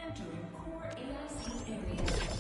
Entering core AIC area.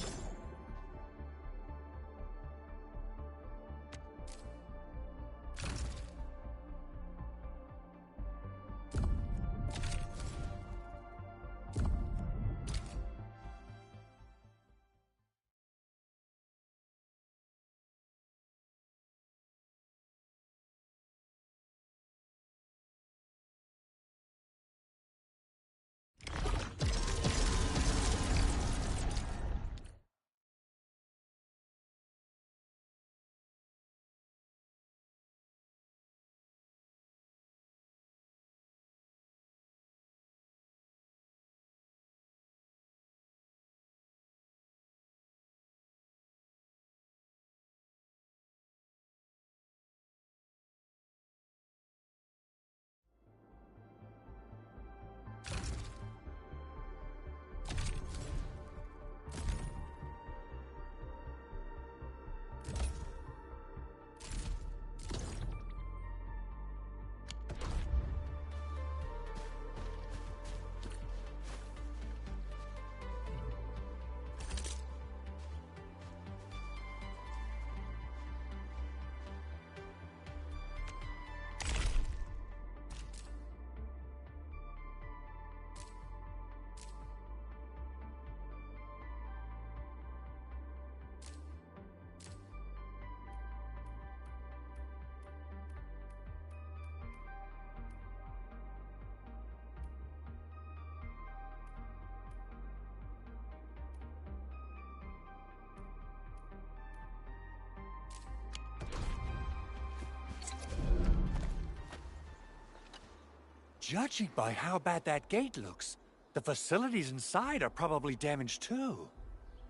Judging by how bad that gate looks, the facilities inside are probably damaged too.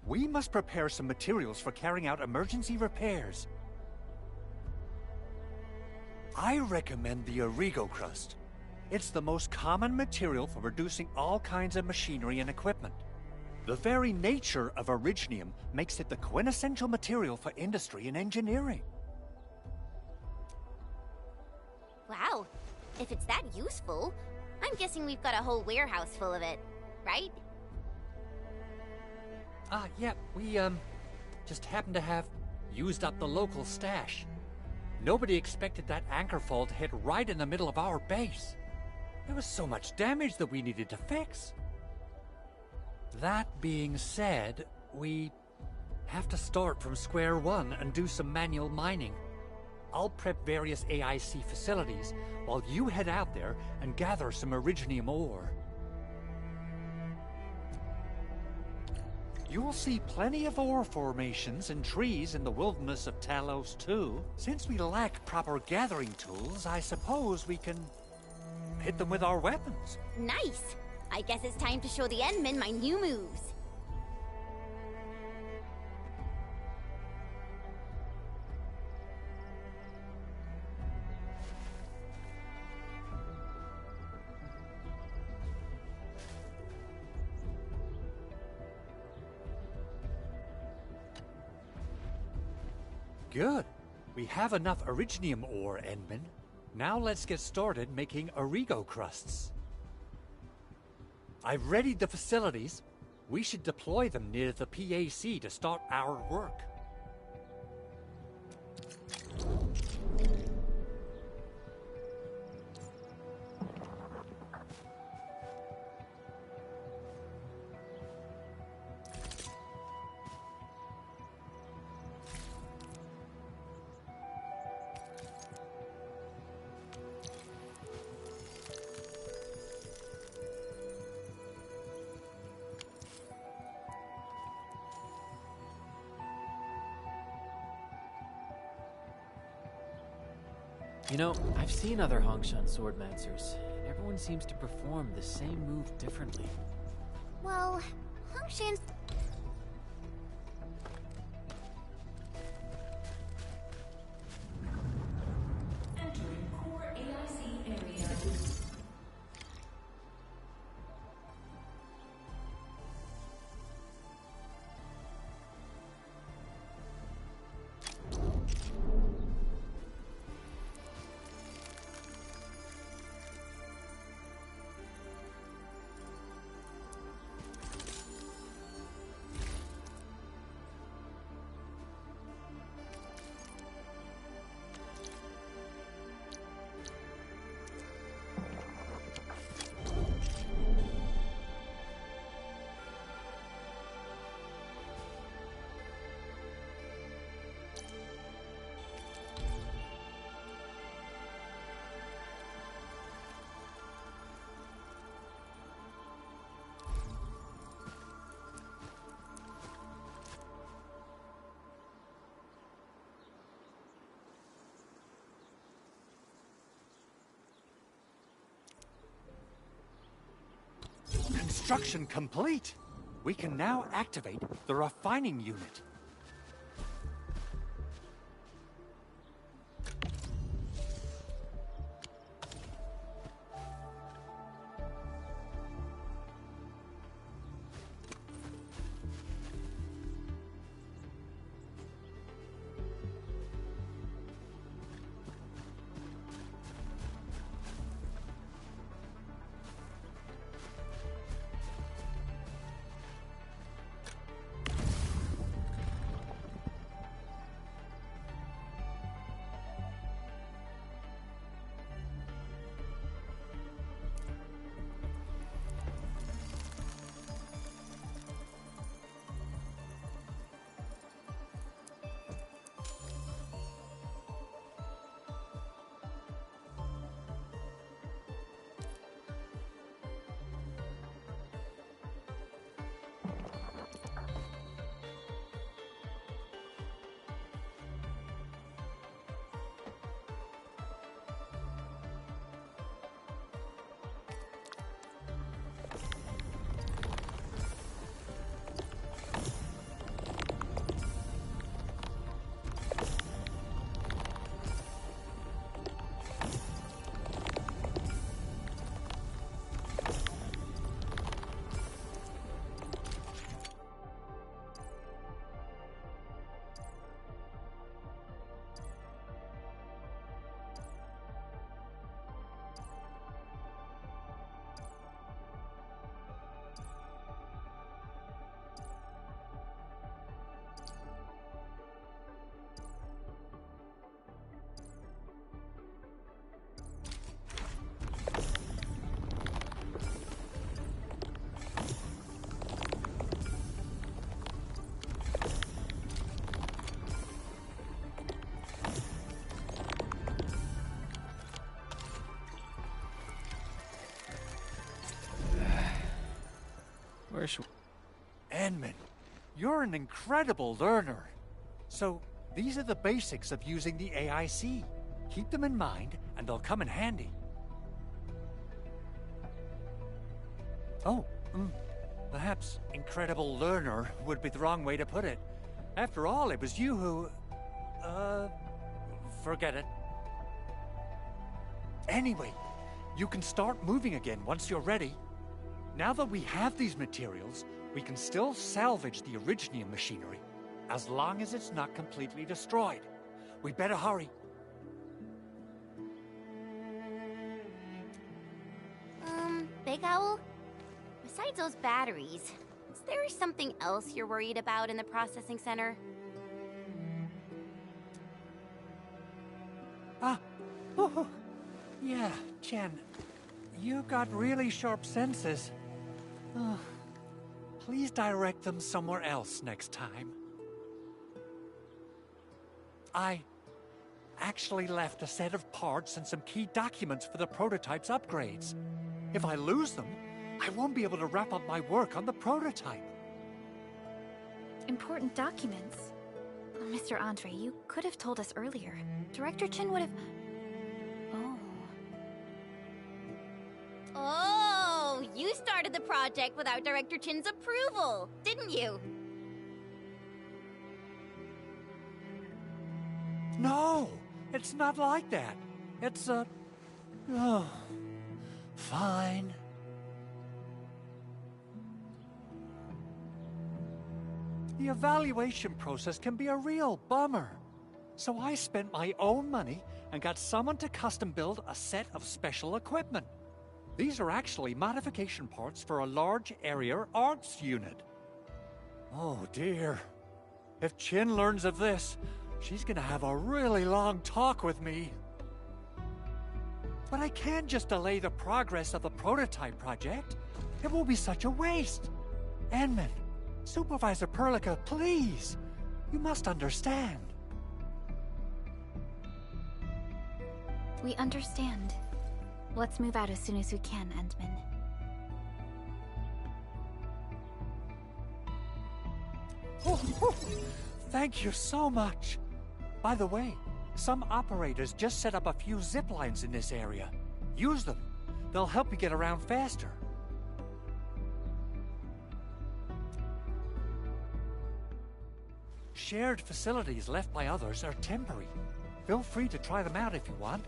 We must prepare some materials for carrying out emergency repairs. I recommend the origo crust. It's the most common material for producing all kinds of machinery and equipment. The very nature of originium makes it the quintessential material for industry and engineering. Wow. If it's that useful, I'm guessing we've got a whole warehouse full of it, right? Yeah, we, just happen to have used up the local stash. Nobody expected that anchor fall to hit right in the middle of our base. There was so much damage that we needed to fix. That being said, we have to start from square one and do some manual mining. I'll prep various AIC facilities while you head out there and gather some originium ore. You'll see plenty of ore formations and trees in the wilderness of Talos too. Since we lack proper gathering tools, I suppose we can hit them with our weapons. Nice! I guess it's time to show the Endmen my new moves. Good. We have enough originium ore, Endman. Now let's get started making origo crusts. I've readied the facilities. We should deploy them near the PAC to start our work. You know, I've seen other Hongshan swordmancers, and everyone seems to perform the same move differently. Well, Hongshan's... Entering core AIC area. Construction complete. We can now activate the refining unit. Where should Edmund, you're an incredible learner. So, these are the basics of using the AIC. Keep them in mind, and they'll come in handy. Oh, perhaps incredible learner would be the wrong way to put it. After all, it was you who... forget it. Anyway, you can start moving again once you're ready. Now that we have these materials, we can still salvage the Originium machinery, as long as it's not completely destroyed. We better hurry. Big Owl? Besides those batteries, is there something else you're worried about in the processing center? Yeah, Jen. You got really sharp senses. Please direct them somewhere else next time. I actually left a set of parts and some key documents for the prototype's upgrades. If I lose them, I won't be able to wrap up my work on the prototype. Important documents? Mr. Andre, you could have told us earlier. Director Chin would have... Oh, you started the project without Director Chin's approval, didn't you? No, it's not like that. It's fine. The evaluation process can be a real bummer. So I spent my own money and got someone to custom build a set of special equipment. These are actually modification parts for a large area arts unit. Oh dear. If Chin learns of this, she's gonna have a really long talk with me. But I can't just delay the progress of the prototype project. It will be such a waste. Edmund, Supervisor Perlica, please. You must understand. We understand. Let's move out as soon as we can, Endman. Thank you so much. By the way, some operators just set up a few zip lines in this area. Use them. They'll help you get around faster. Shared facilities left by others are temporary. Feel free to try them out if you want.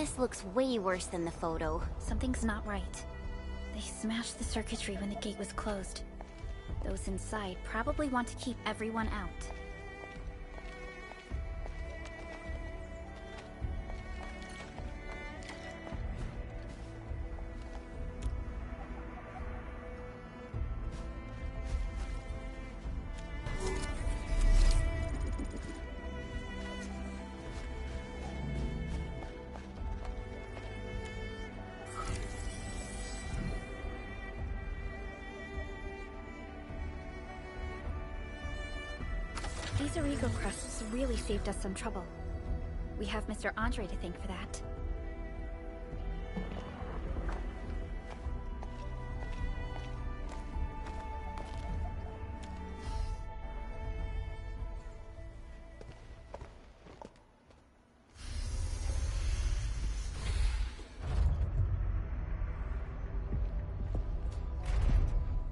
This looks way worse than the photo. Something's not right. They smashed the circuitry when the gate was closed. Those inside probably want to keep everyone out. These Origo crusts really saved us some trouble. We have Mr. Andre to thank for that.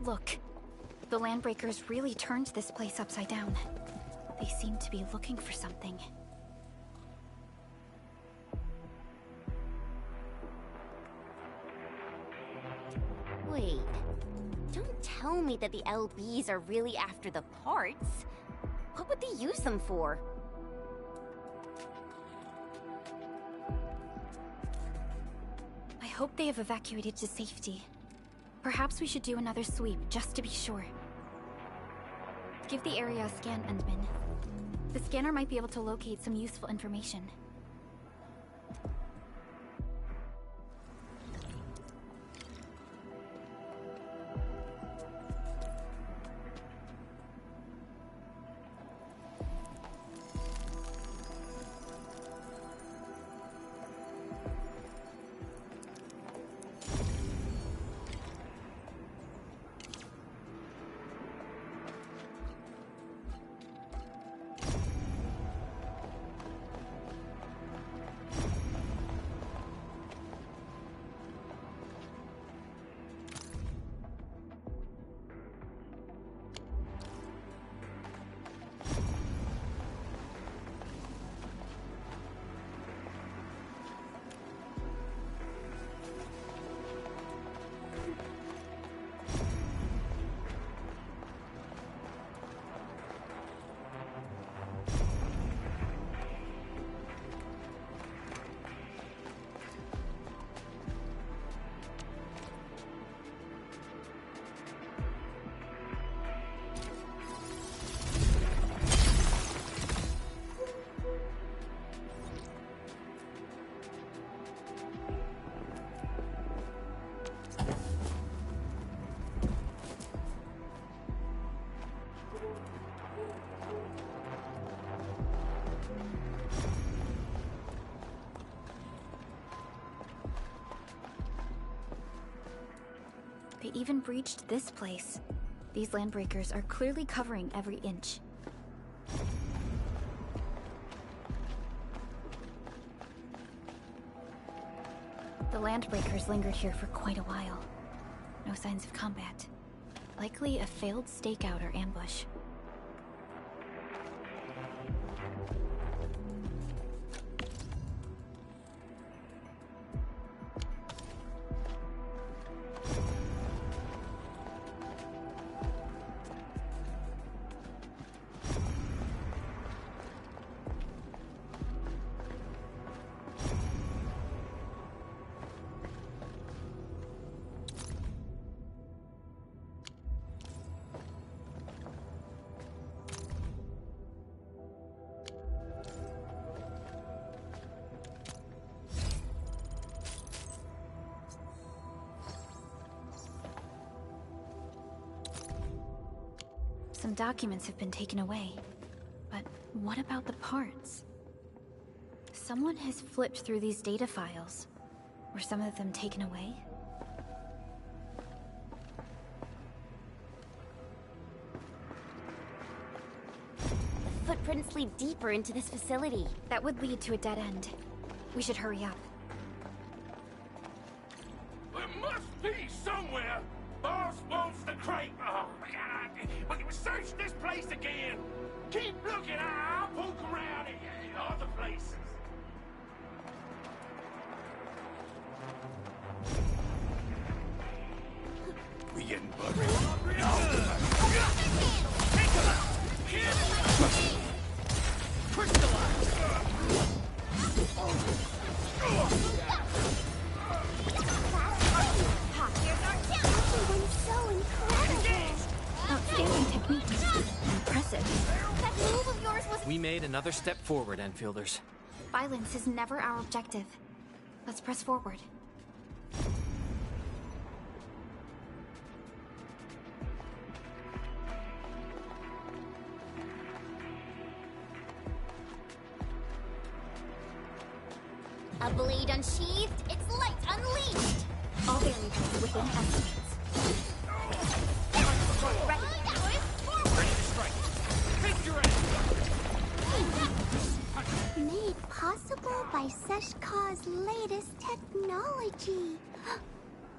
Look, the Landbreakers really turned this place upside down. They seem to be looking for something. Wait, don't tell me that the LBs are really after the parts. What would they use them for? I hope they have evacuated to safety. Perhaps we should do another sweep, just to be sure. Give the area a scan, Endman. The scanner might be able to locate some useful information. They even breached this place. These Landbreakers are clearly covering every inch. The Landbreakers lingered here for quite a while. No signs of combat. Likely a failed stakeout or ambush. Some documents have been taken away. But what about the parts? Someone has flipped through these data files. Were some of them taken away? The footprints lead deeper into this facility. That would lead to a dead end. We should hurry up. There must be somewhere! Boss wants the crate! Oh, God! We can search this place again! Keep looking, I'll poke around in other places. We getting buggered. Outstanding technique. Impressive. That move of yours was... We made another step forward, Enfielders. Violence is never our objective. Let's press forward. A blade unsheathed, its light unleashed! All variables within estimates. Ready, Ready to strike. Take your ass! Made possible by Seshka's latest technology.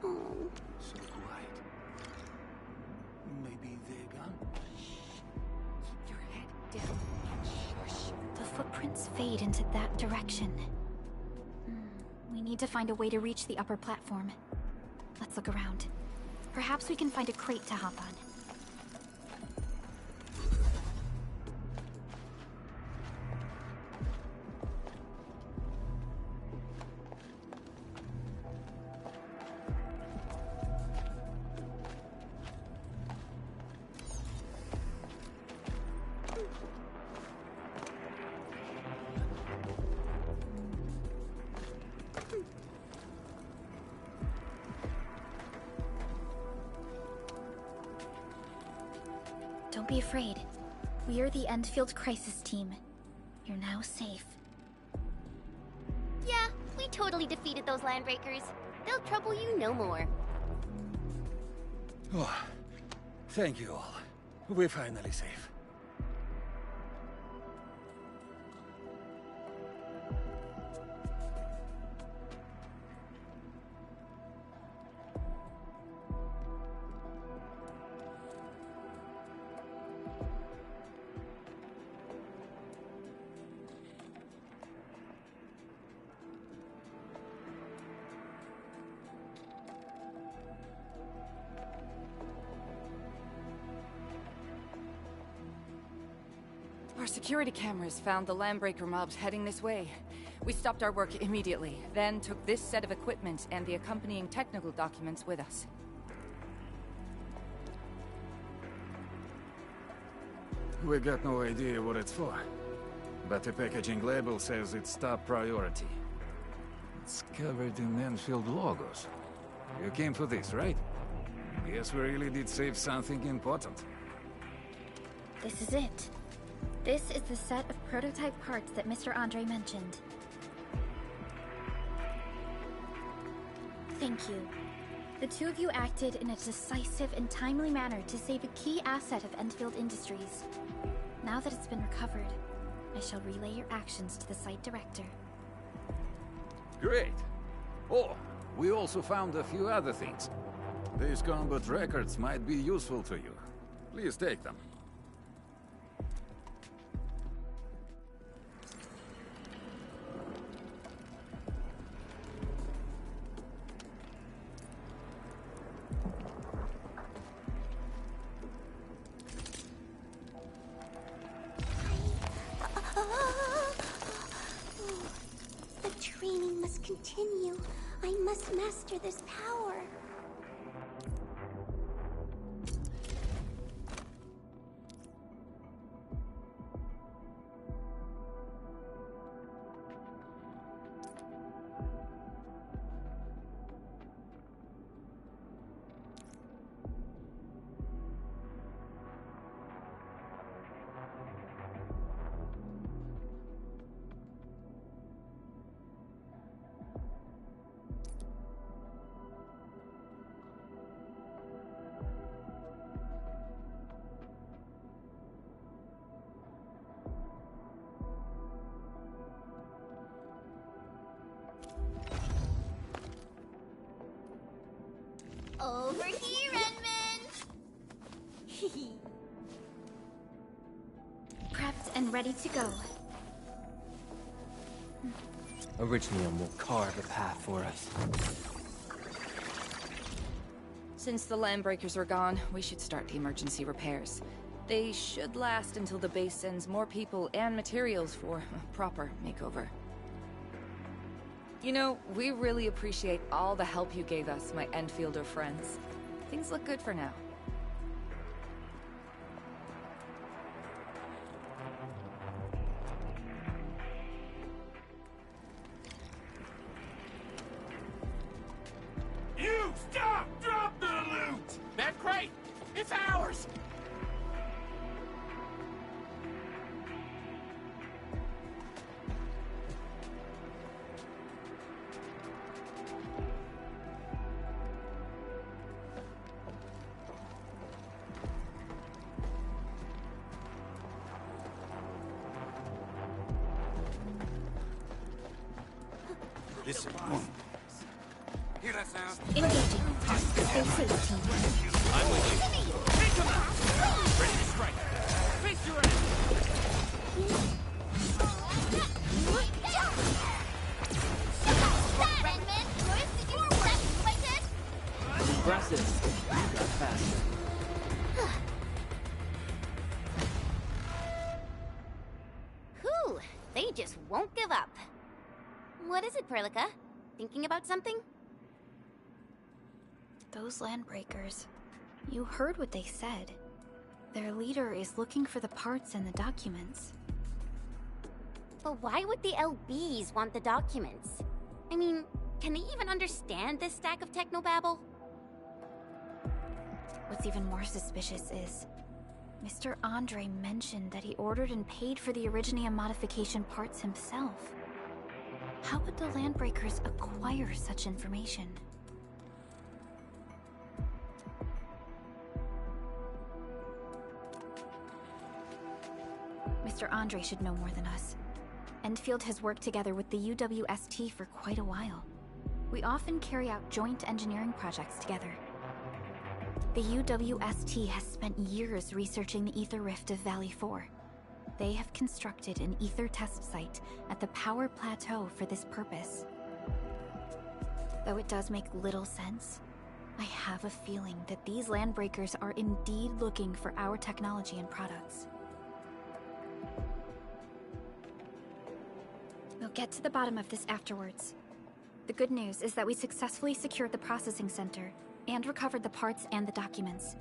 Oh. So quiet. Maybe they're gone? Keep your head down and shush. The footprints fade into that direction. We need to find a way to reach the upper platform. Let's look around. Perhaps we can find a crate to hop on. Don't be afraid. We are the Endfield crisis team. You're now safe. Yeah, we totally defeated those landbreakers. They'll trouble you no more. Oh, thank you all. We're finally safe. Our security cameras found the landbreaker mobs heading this way. We stopped our work immediately, then took this set of equipment and the accompanying technical documents with us. We got no idea what it's for, but the packaging label says it's top priority. It's covered in Endfield logos. You came for this, right? Yes, we really did save something important. This is it. This is the set of prototype parts that Mr. Andre mentioned. Thank you. The two of you acted in a decisive and timely manner to save a key asset of Endfield Industries. Now that it's been recovered, I shall relay your actions to the site director. Great. Oh, we also found a few other things. These combat records might be useful to you. Please take them. The training must continue. I must master this power. Over here, Edmund! Prepped and ready to go. Originium will carve a path for us. Since the landbreakers are gone, we should start the emergency repairs. They should last until the base sends more people and materials for a proper makeover. You know, we really appreciate all the help you gave us, my Endfielder friends. Things look good for now. You stop! Drop the loot! That crate! It's ours! Listen. Hear that sound? Engaging. Stay safe, team. I'm with you. Take him out! Ready to strike. Face your enemy. Impressive. You got faster. Whew, they just won't give up. What is it, Perlica? Thinking about something? Those landbreakers. You heard what they said. Their leader is looking for the parts and the documents. But why would the LBs want the documents? I mean, can they even understand this stack of technobabble? What's even more suspicious is Mr. Andre mentioned that he ordered and paid for the Originium modification parts himself. How would the landbreakers acquire such information? Mr. Andre should know more than us. Endfield has worked together with the UWST for quite a while. We often carry out joint engineering projects together. The UWST has spent years researching the Ether Rift of Valley 4. They have constructed an ether test site at the Power Plateau for this purpose. Though it does make little sense, I have a feeling that these landbreakers are indeed looking for our technology and products. We'll get to the bottom of this afterwards. The good news is that we successfully secured the processing center and recovered the parts and the documents.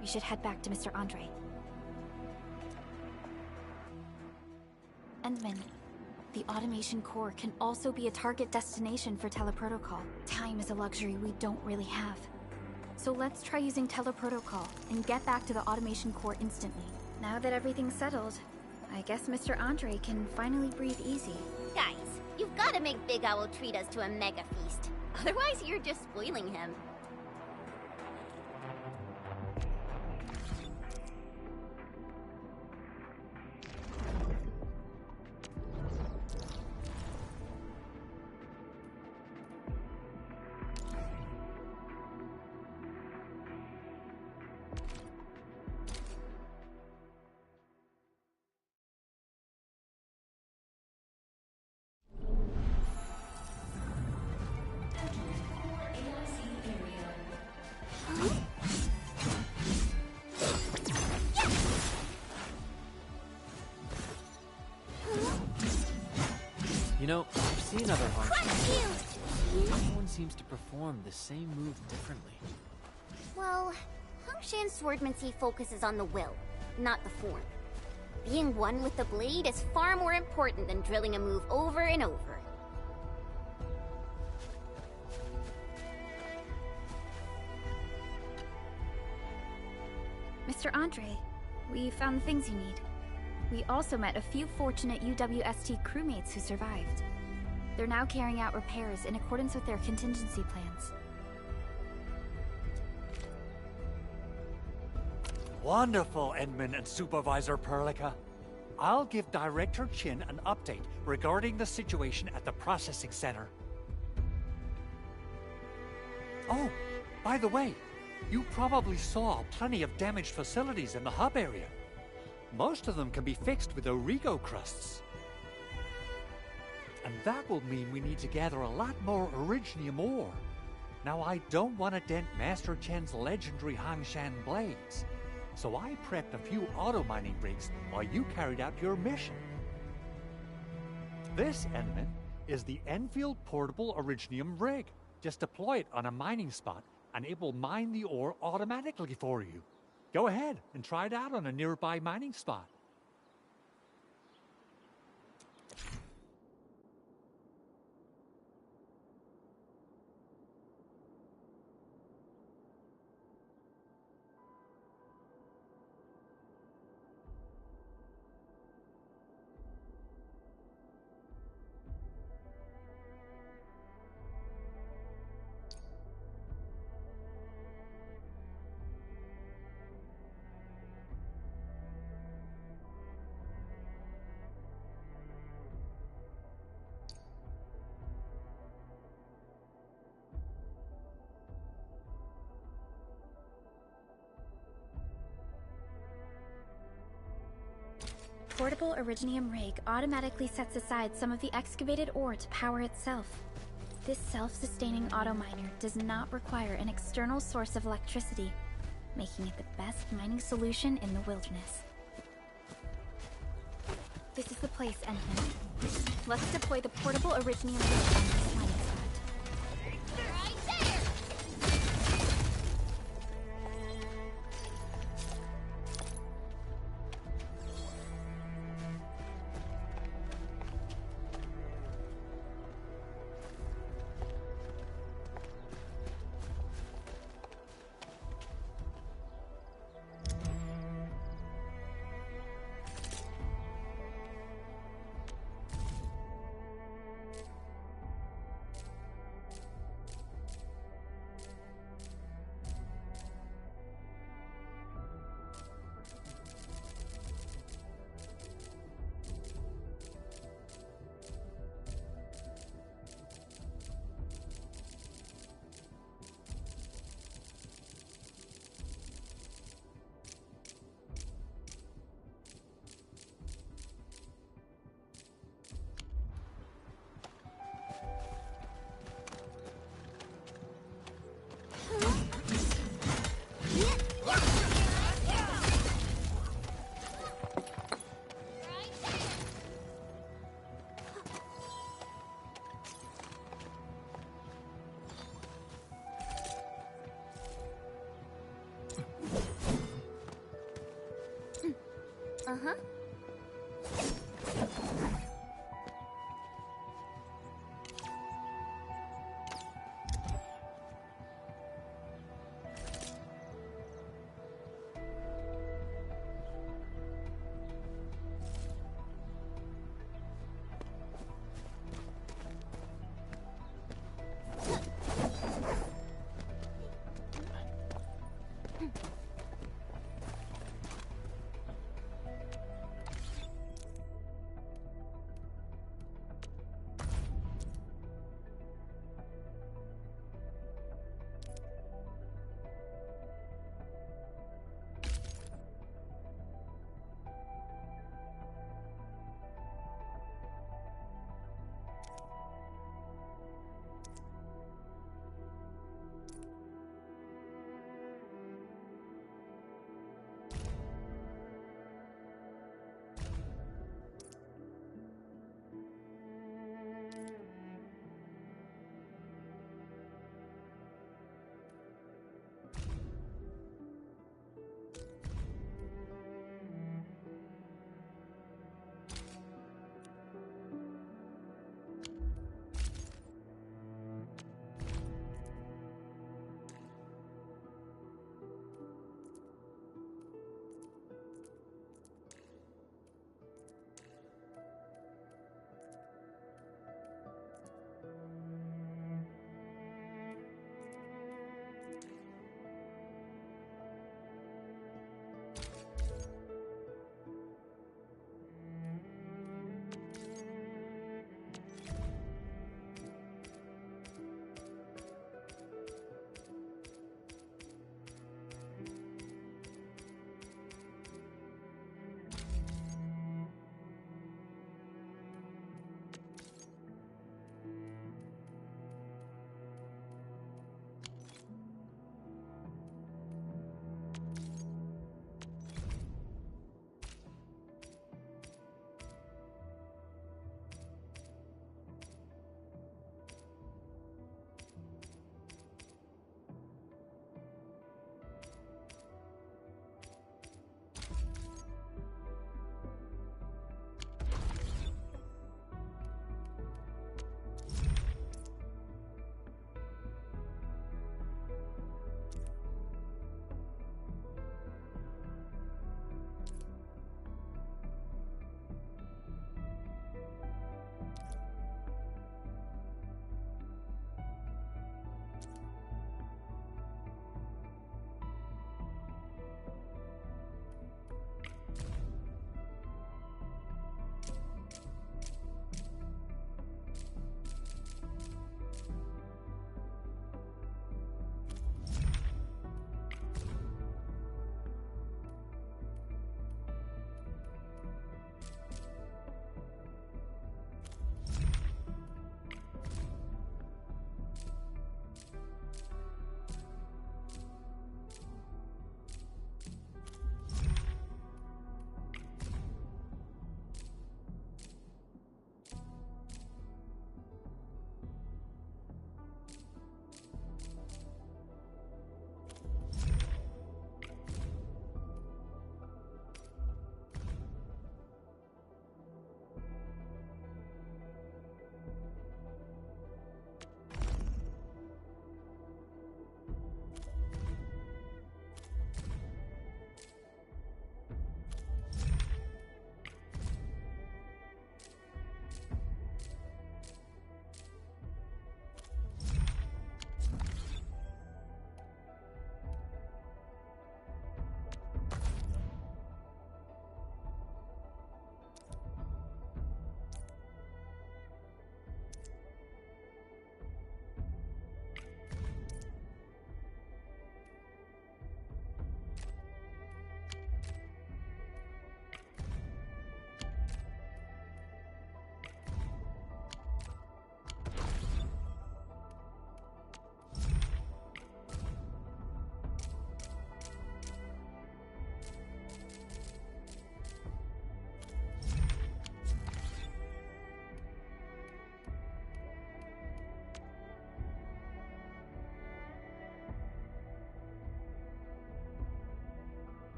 We should head back to Mr. Andre. Endman, the automation core can also be a target destination for teleprotocol. Time is a luxury we don't really have. So let's try using teleprotocol and get back to the automation core instantly. Now that everything's settled, I guess Mr. Andre can finally breathe easy. Guys, you've got to make Big Owl treat us to a mega feast. Otherwise, you're just spoiling him. You know, I've seen other honkshan. You! Everyone seems to perform the same move differently. Well, Hongshan swordmancy focuses on the will, not the form. Being one with the blade is far more important than drilling a move over and over. Mr. Andre, we found the things you need. We also met a few fortunate UWST crewmates who survived. They're now carrying out repairs in accordance with their contingency plans. Wonderful, Edmund and Supervisor Perlica. I'll give Director Chin an update regarding the situation at the processing center. Oh, by the way, you probably saw plenty of damaged facilities in the hub area. Most of them can be fixed with Origo crusts. And that will mean we need to gather a lot more Originium ore. Now, I don't want to dent Master Chen's legendary Hongshan blades, so I prepped a few auto-mining rigs while you carried out your mission. This, Edmund, is the Endfield Portable Originium rig. Just deploy it on a mining spot, and it will mine the ore automatically for you. Go ahead and try it out on a nearby mining spot. Portable Originium rig automatically sets aside some of the excavated ore to power itself. This self-sustaining auto-miner does not require an external source of electricity, making it the best mining solution in the wilderness. This is the place, Endman. Let's deploy the portable Originium rig on this mining spot. Right there! Uh-huh.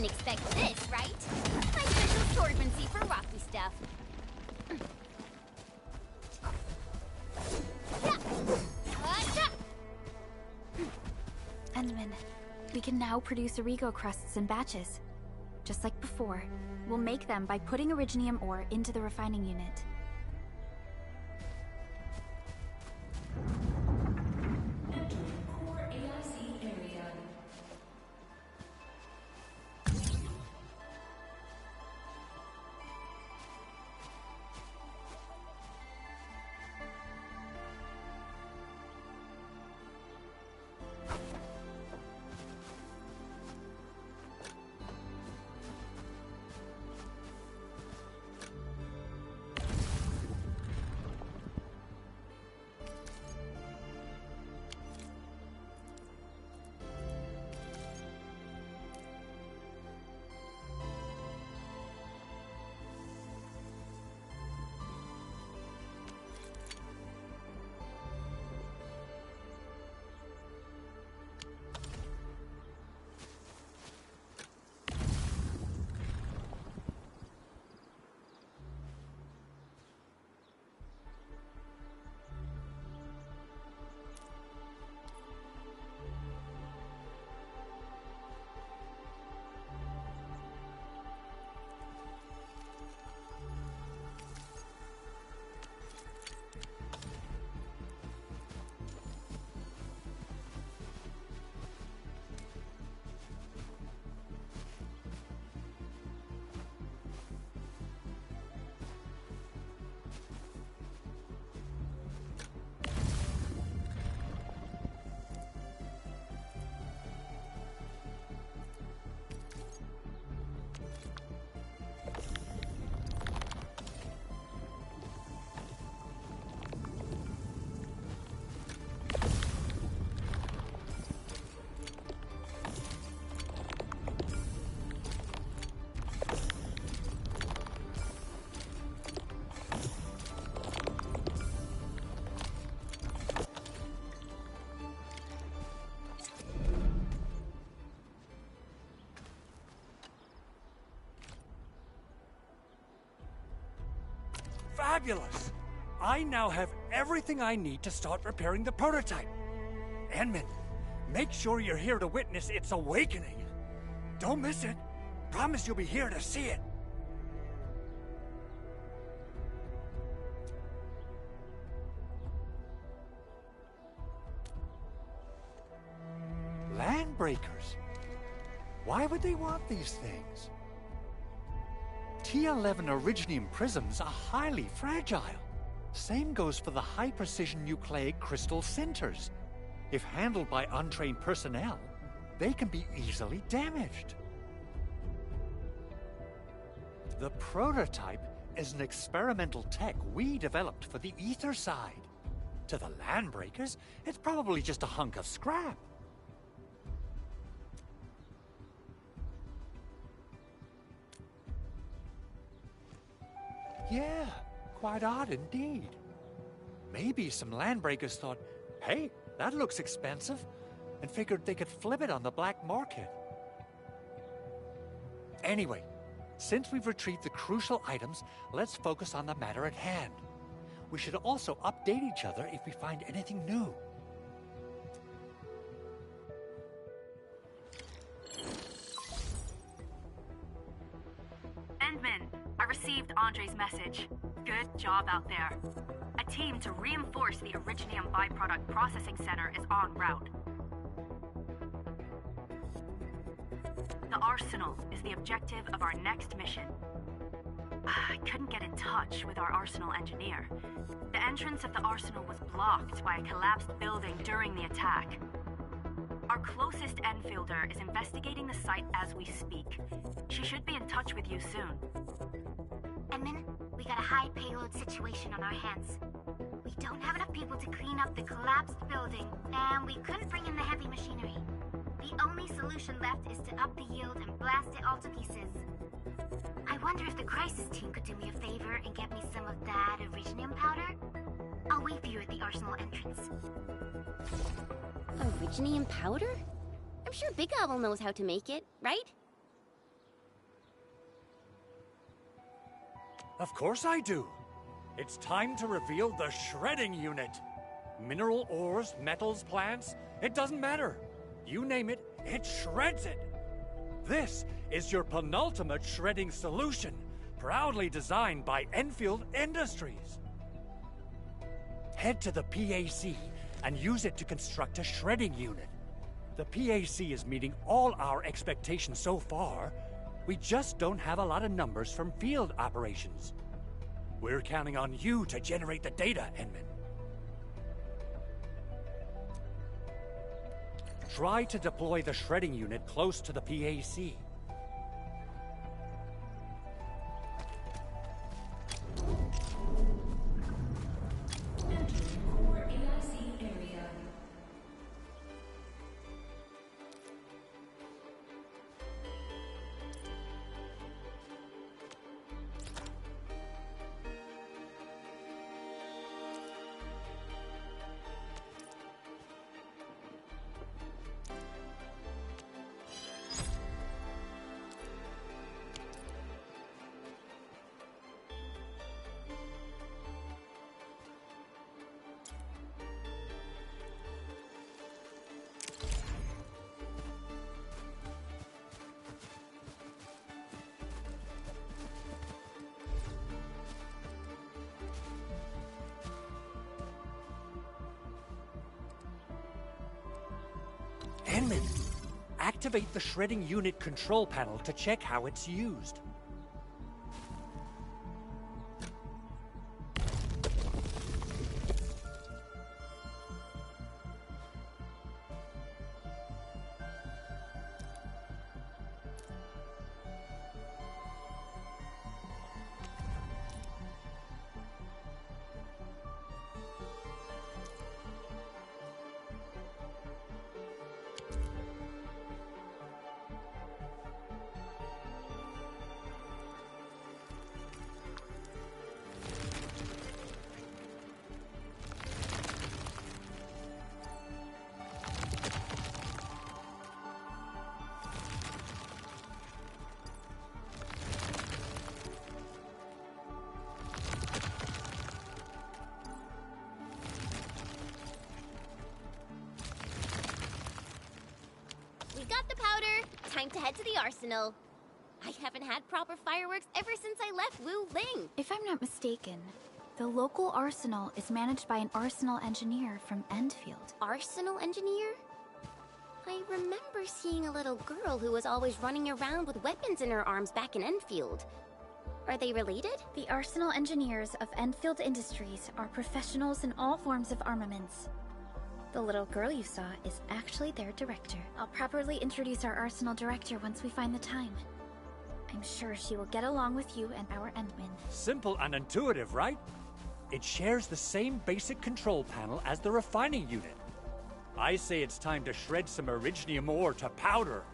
didn't expect this, right? My special swordmancy for rocky stuff. Endman, we can now produce Origo crusts in batches. Just like before, we'll make them by putting Originium ore into the refining unit. Entering core AIC area. Fabulous! I now have everything I need to start repairing the prototype. Enman, make sure you're here to witness its awakening. Don't miss it. Promise you'll be here to see it. Landbreakers? Why would they want these things? T11 Originium prisms are highly fragile. Same goes for the high-precision nucleic crystal centers. If handled by untrained personnel, they can be easily damaged. The prototype is an experimental tech we developed for the ether side. To the Landbreakers, it's probably just a hunk of scrap. Yeah, quite odd indeed. Maybe some Landbreakers thought, hey, that looks expensive, and figured they could flip it on the black market. Anyway, since we've retrieved the crucial items, let's focus on the matter at hand. We should also update each other if we find anything new. Endman, I received Andre's message. Good job out there. A team to reinforce the Originium byproduct processing center is en route. The arsenal is the objective of our next mission. I couldn't get in touch with our arsenal engineer. The entrance of the arsenal was blocked by a collapsed building during the attack. Our closest Endfielder is investigating the site as we speak. She should be in touch with you soon. Edmund, we got a high payload situation on our hands. We don't have enough people to clean up the collapsed building, and we couldn't bring in the heavy machinery. The only solution left is to up the yield and blast it all to pieces. I wonder if the crisis team could do me a favor and get me some of that Originium powder? I'll wait for you at the arsenal entrance. Originium powder? I'm sure Big Owl knows how to make it, right? Of course I do. It's time to reveal the shredding unit. Mineral ores, metals, plants, it doesn't matter. You name it, it shreds it. This is your penultimate shredding solution, proudly designed by Endfield Industries. Head to the PAC and use it to construct a shredding unit. The PAC is meeting all our expectations so far. We just don't have a lot of numbers from field operations. We're counting on you to generate the data, Enman. Try to deploy the shredding unit close to the PAC. Core AIC area. Enman, activate the shredding unit control panel to check how it's used. Time to head to the arsenal. I haven't had proper fireworks ever since I left Wu Ling. If I'm not mistaken, the local arsenal is managed by an arsenal engineer from Endfield. Arsenal engineer? I remember seeing a little girl who was always running around with weapons in her arms back in Endfield. Are they related? The arsenal engineers of Endfield Industries are professionals in all forms of armaments. The little girl you saw is actually their director. I'll properly introduce our arsenal director once we find the time. I'm sure she will get along with you and our Endman. Simple and intuitive, right? It shares the same basic control panel as the refining unit. I say it's time to shred some originium ore to powder.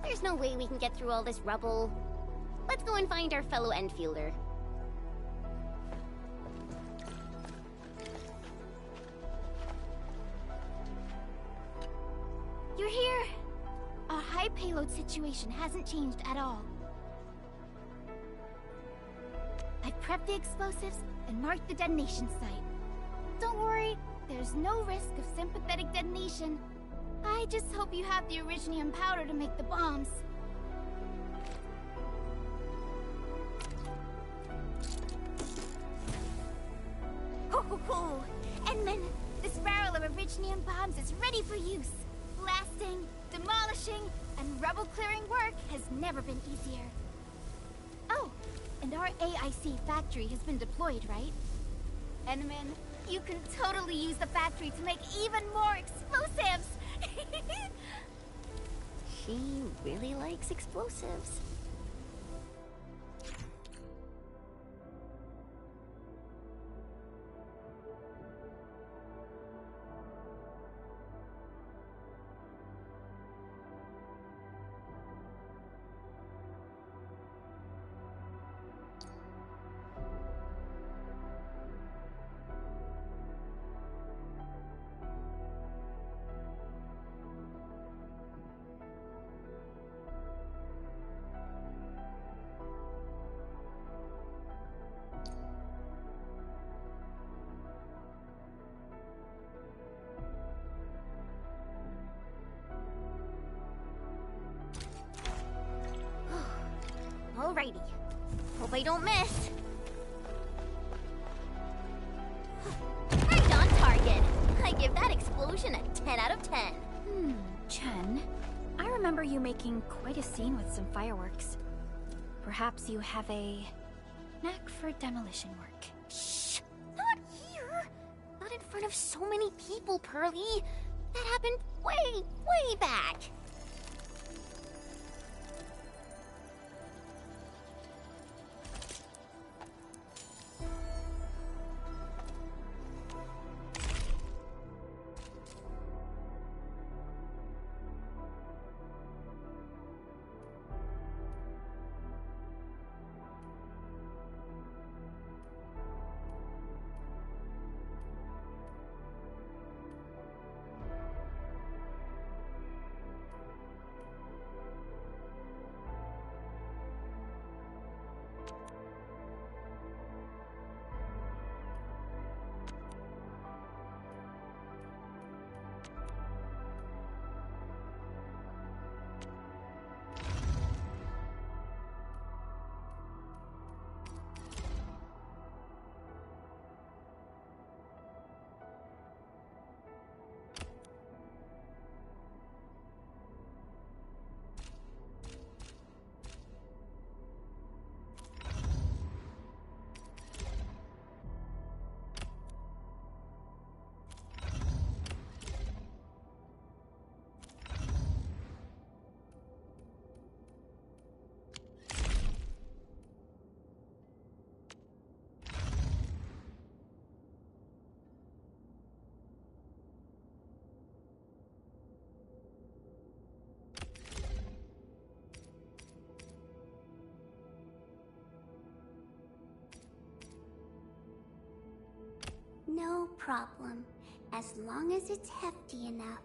There's no way we can get through all this rubble. Let's go and find our fellow Endfielder. You're here! Our high payload situation hasn't changed at all. I've prepped the explosives and marked the detonation site. Don't worry, there's no risk of sympathetic detonation. I just hope you have the originium powder to make the bombs. Ho ho ho! Edmund, this barrel of originium bombs is ready for use. Blasting, demolishing, and rubble-clearing work has never been easier. Oh, and our AIC factory has been deployed, right? Edmund, you can totally use the factory to make even more explosives! She really likes explosives. Alrighty. Hope I don't miss. Right on target. I give that explosion a 10 out of 10. Chen, I remember you making quite a scene with some fireworks. Perhaps you have a knack for demolition work. Shh! Not here! Not in front of so many people, Pearly. That happened way back. No problem, as long as it's hefty enough.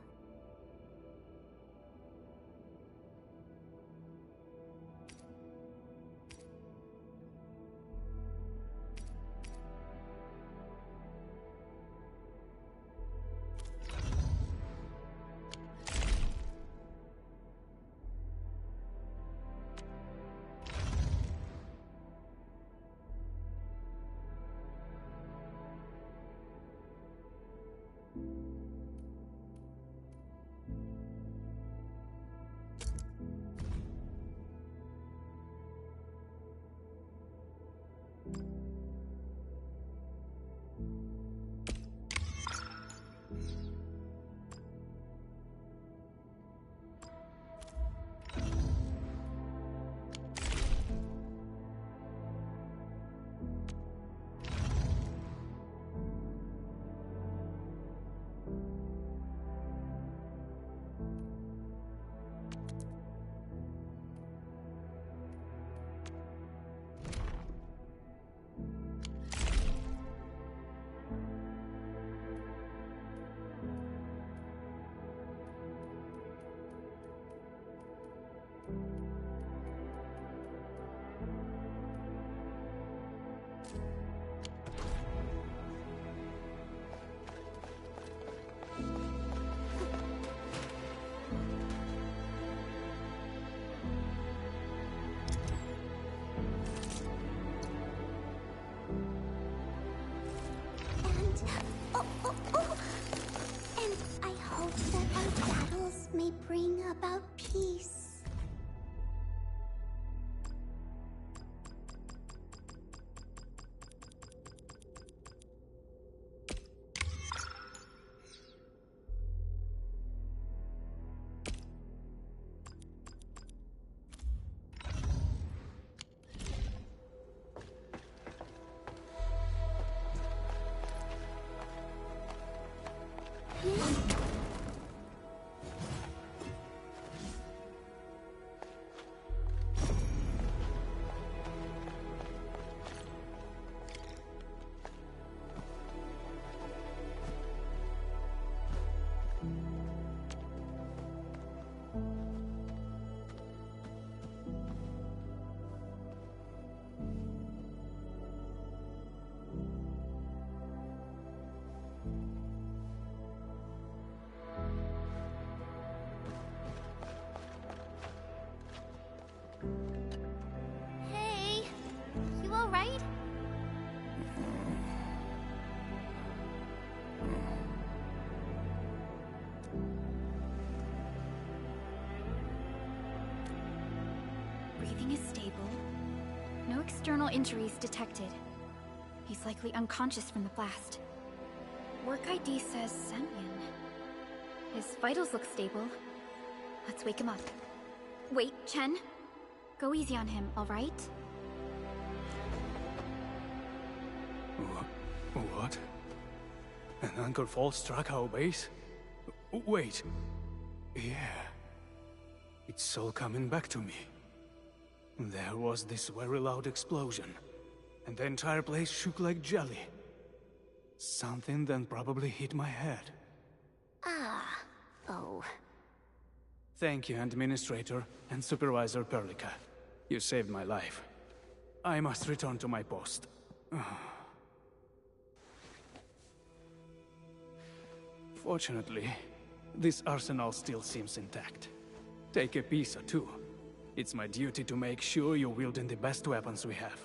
Battles may bring about peace. Hey, you all right? Breathing is stable. No external injuries detected. He's likely unconscious from the blast. Work ID says Semyon. His vitals look stable. Let's wake him up. Wait, Chen. Go easy on him, alright? What? An anchor fault struck our base? Wait. Yeah. It's all coming back to me. There was this very loud explosion, and the entire place shook like jelly. Something then probably hit my head. Ah. Oh. Thank you, Administrator and Supervisor Perlica. You saved my life. I must return to my post. Fortunately, this arsenal still seems intact. Take a piece or two. It's my duty to make sure you're wielding the best weapons we have.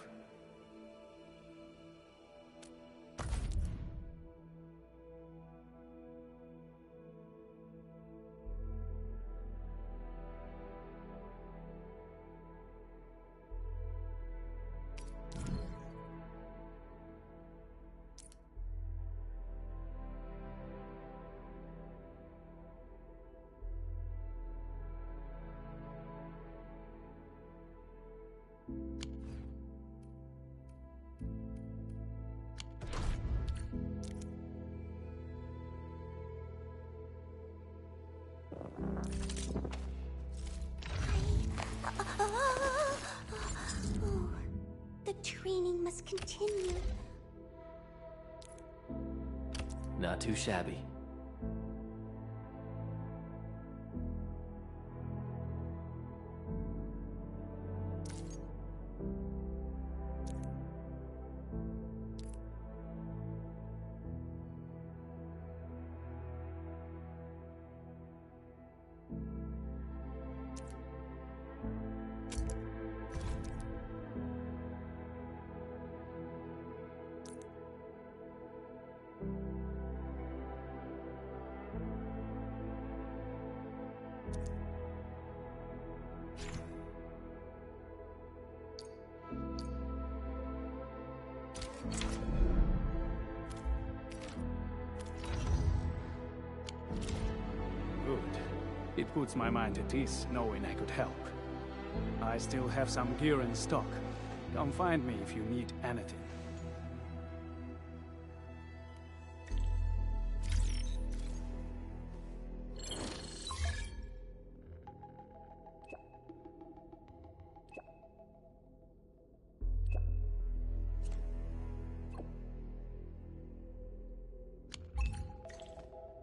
The training must continue. Not too shabby. Good. It puts my mind at ease knowing I could help. I still have some gear in stock. Come find me if you need anything.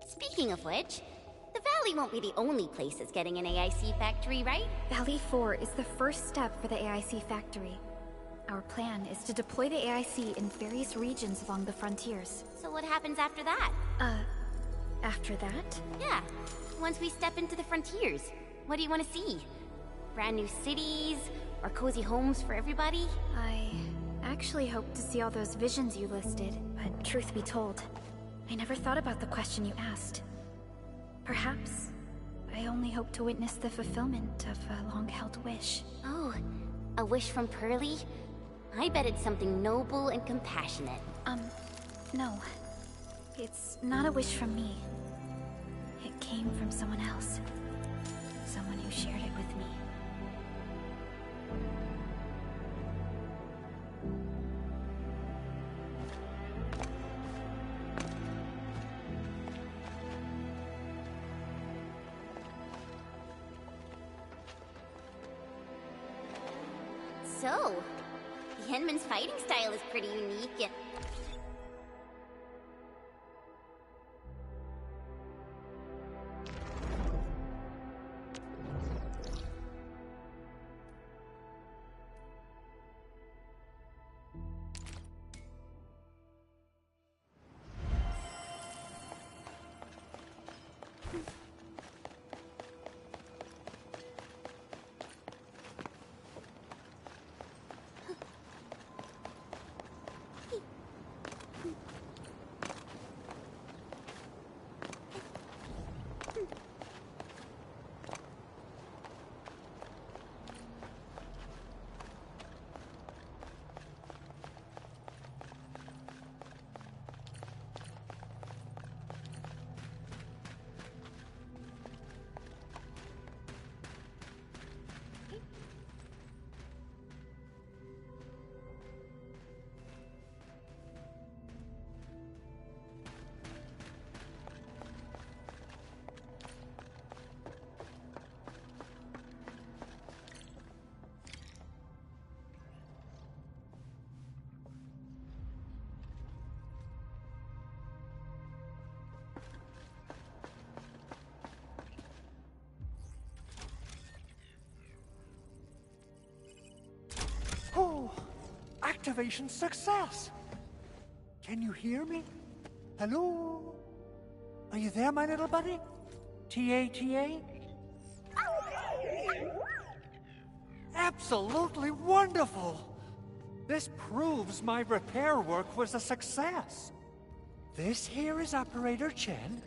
Speaking of which, the Valley won't be the only place that's getting an AIC factory, right? Valley 4 is the first step for the AIC factory. Our plan is to deploy the AIC in various regions along the frontiers. So what happens after that? After that? Yeah, once we step into the frontiers. What do you want to see? Brand new cities? Or cozy homes for everybody? I actually hoped to see all those visions you listed, but truth be told, I never thought about the question you asked. Perhaps I only hope to witness the fulfillment of a long-held wish. Oh, a wish from Pearly? I bet it's something noble and compassionate. No. It's not a wish from me. It came from someone else. Someone who shared it with me. So, Yenman's fighting style is pretty unique and... Oh, activation success! Can you hear me? Hello? Are you there, my little buddy? T-A-T-A? Absolutely wonderful! This proves my repair work was a success. This here is Operator Chen,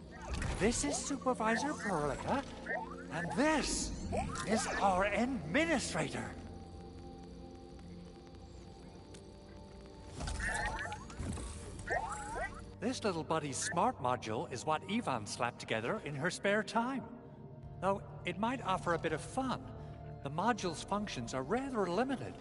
this is Supervisor Perlica, and this is our Administrator. This little buddy's smart module is what Yvonne slapped together in her spare time. Though it might offer a bit of fun, the module's functions are rather limited.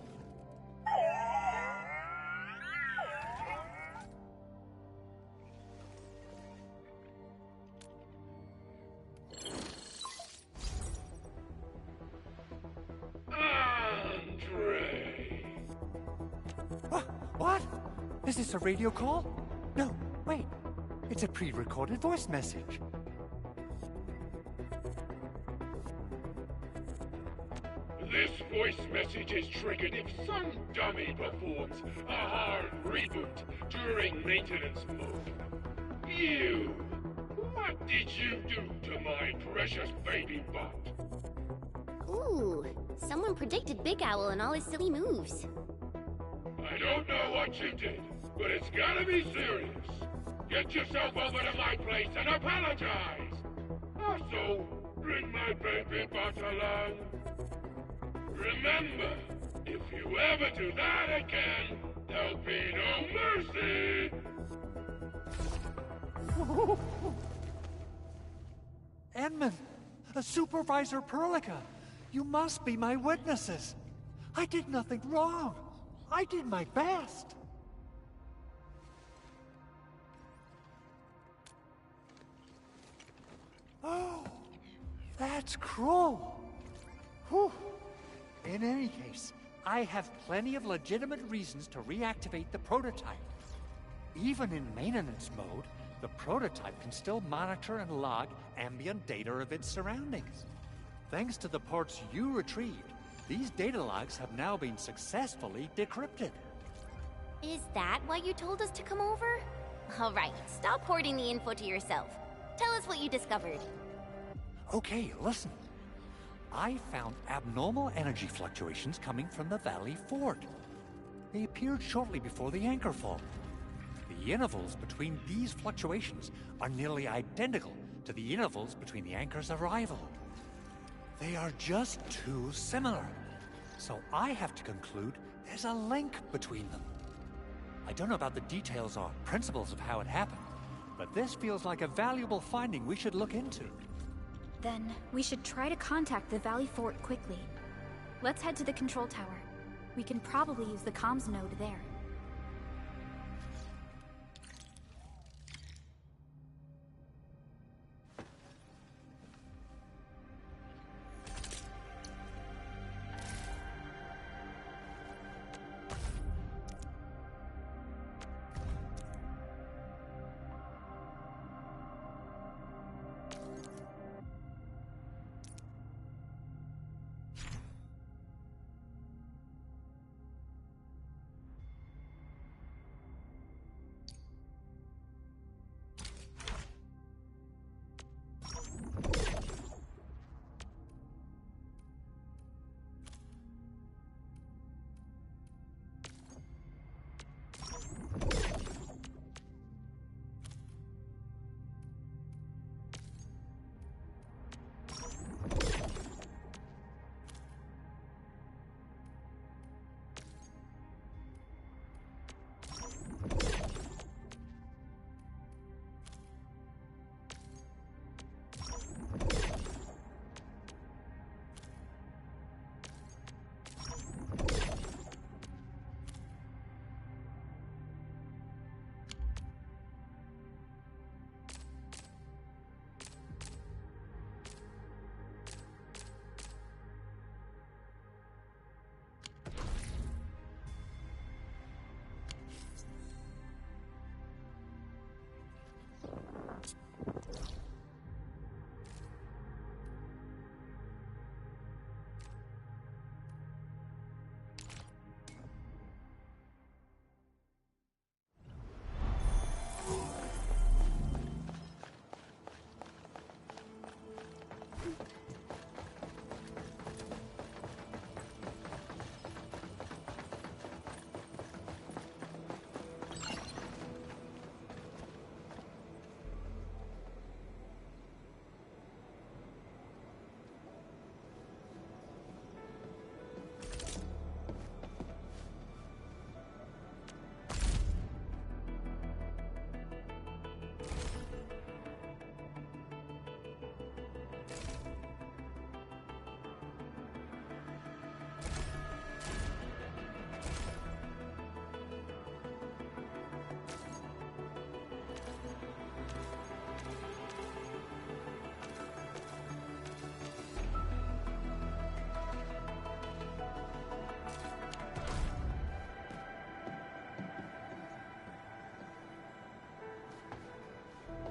What? Is this a radio call? No, wait. It's a pre-recorded voice message. This voice message is triggered if some dummy performs a hard reboot during maintenance mode. You! What did you do to my precious baby bot? Ooh, someone predicted Big Owl and all his silly moves. I don't know what you did, but it's gotta be serious. Get yourself over to my place and apologize! Also, bring my baby bot along. Remember, if you ever do that again, there'll be no mercy! Edmund, Supervisor Perlica, you must be my witnesses. I did nothing wrong. I did my best. Oh, that's cruel. Whew. In any case, I have plenty of legitimate reasons to reactivate the prototype. Even in maintenance mode, the prototype can still monitor and log ambient data of its surroundings. Thanks to the ports you retrieved, these data logs have now been successfully decrypted. Is that why you told us to come over? All right, stop hoarding the info to yourself. Tell us what you discovered. Okay, listen. I found abnormal energy fluctuations coming from the Valley Fort. They appeared shortly before the anchor fall. The intervals between these fluctuations are nearly identical to the intervals between the anchor's arrival. They are just too similar. So I have to conclude there's a link between them. I don't know about the details or principles of how it happened, but this feels like a valuable finding we should look into. Then, we should try to contact the Valley Fort quickly. Let's head to the control tower. We can probably use the comms node there.